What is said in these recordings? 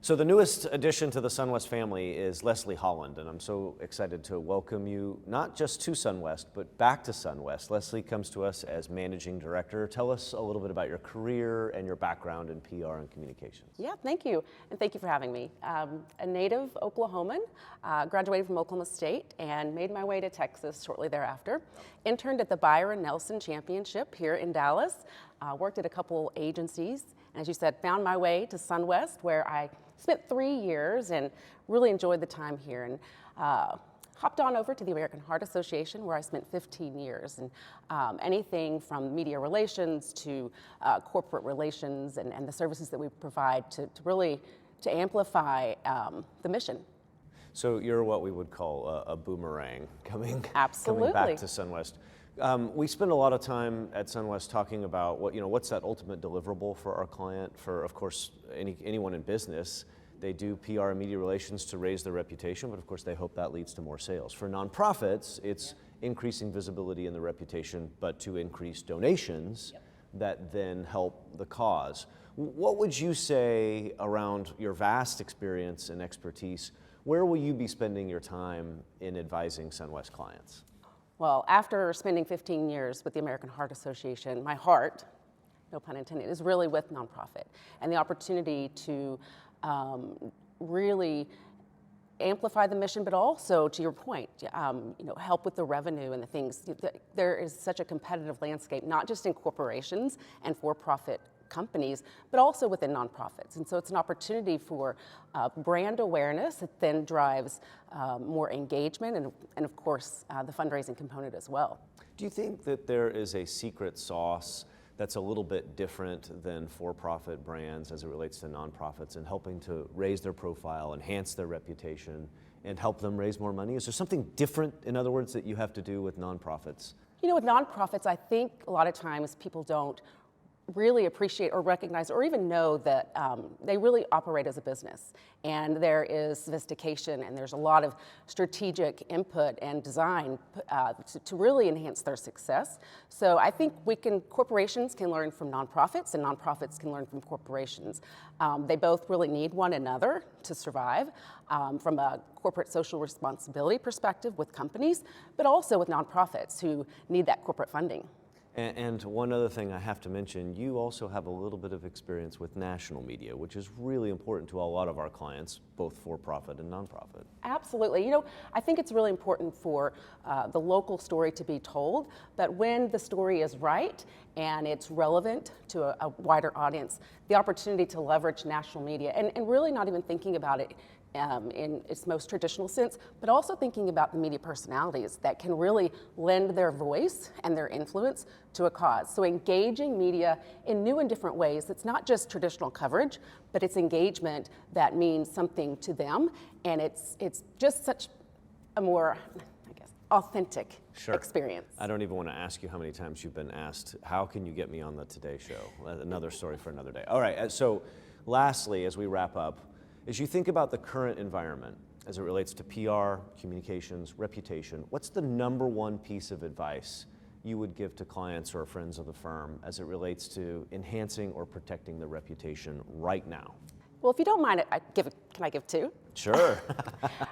So the newest addition to the SunWest family is Leslie Holland, and I'm so excited to welcome you not just to SunWest, but back to SunWest. Leslie comes to us as Managing Director. Tell us a little bit about your career and your background in PR and communications. Yeah, thank you, and thank you for having me. A native Oklahoman, graduated from Oklahoma State and made my way to Texas shortly thereafter. Interned at the Byron Nelson Championship here in Dallas, worked at a couple agencies, and as you said, found my way to SunWest, where I spent 3 years and really enjoyed the time here, and hopped on over to the American Heart Association, where I spent 15 years, and anything from media relations to corporate relations and the services that we provide to really amplify the mission. So you're what we would call a boomerang coming back to SunWest. We spend a lot of time at SunWest talking about what's that ultimate deliverable for our client. For, of course, anyone in business, they do PR and media relations to raise their reputation, but of course they hope that leads to more sales. For nonprofits, it's increasing visibility in the reputation, but to increase donations that then help the cause. What would you say around your vast experience and expertise? Where will you be spending your time in advising SunWest clients? Well, after spending 15 years with the American Heart Association, my heart, no pun intended, is really with nonprofit, and the opportunity to really amplify the mission, but also, to your point, help with the revenue and the things. There is such a competitive landscape, not just in corporations and for-profit companies, but also within nonprofits. And so it's an opportunity for brand awareness that then drives more engagement and of course, the fundraising component as well. Do you think that there is a secret sauce that's a little bit different than for-profit brands as it relates to nonprofits and helping to raise their profile, enhance their reputation, and help them raise more money? Is there something different, in other words, that you have to do with nonprofits? With nonprofits, I think a lot of times people don't really appreciate or recognize or even know that they really operate as a business, and there is sophistication and there's a lot of strategic input and design to really enhance their success. So I think corporations can learn from nonprofits and nonprofits can learn from corporations. They both really need one another to survive from a corporate social responsibility perspective with companies, but also with nonprofits who need that corporate funding. And one other thing I have to mention, you also have a little bit of experience with national media, which is really important to a lot of our clients, both for-profit and nonprofit. Absolutely. I think it's really important for the local story to be told, but when the story is right and it's relevant to a wider audience, the opportunity to leverage national media and really not even thinking about it in its most traditional sense, but also thinking about the media personalities that can really lend their voice and their influence to a cause. So engaging media in new and different ways, it's not just traditional coverage, but it's engagement that means something to them, and it's just such a more, authentic experience. I don't even want to ask you how many times you've been asked, how can you get me on the Today Show? Another story for another day. All right, so lastly, as we wrap up, as you think about the current environment as it relates to PR, communications, reputation, what's the number one piece of advice you would give to clients or friends of the firm as it relates to enhancing or protecting the reputation right now? Well, if you don't mind, can I give two? Sure.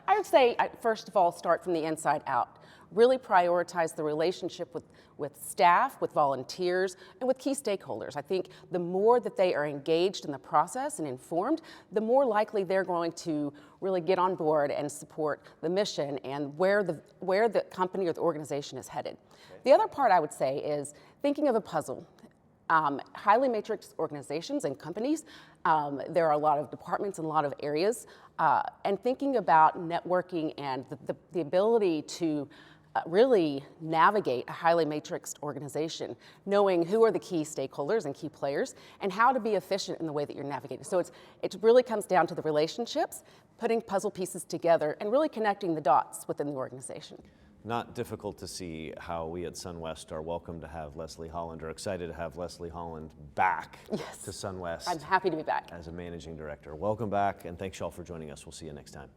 I would say, first of all, start from the inside out. Really prioritize the relationship with staff, with volunteers, and with key stakeholders. I think the more that they are engaged in the process and informed, the more likely they're going to really get on board and support the mission and where the company or the organization is headed. Okay. The other part I would say is thinking of a puzzle. Highly matrixed organizations and companies, there are a lot of departments and a lot of areas, and thinking about networking and the ability to really navigate a highly matrixed organization, knowing who are the key stakeholders and key players, and how to be efficient in the way that you're navigating. So it really comes down to the relationships, putting puzzle pieces together, and really connecting the dots within the organization. Not difficult to see how we at SunWest are welcome to have Leslie Holland, or excited to have Leslie Holland back to SunWest. I'm happy to be back. As a managing director. Welcome back, and thanks y'all for joining us. We'll see you next time.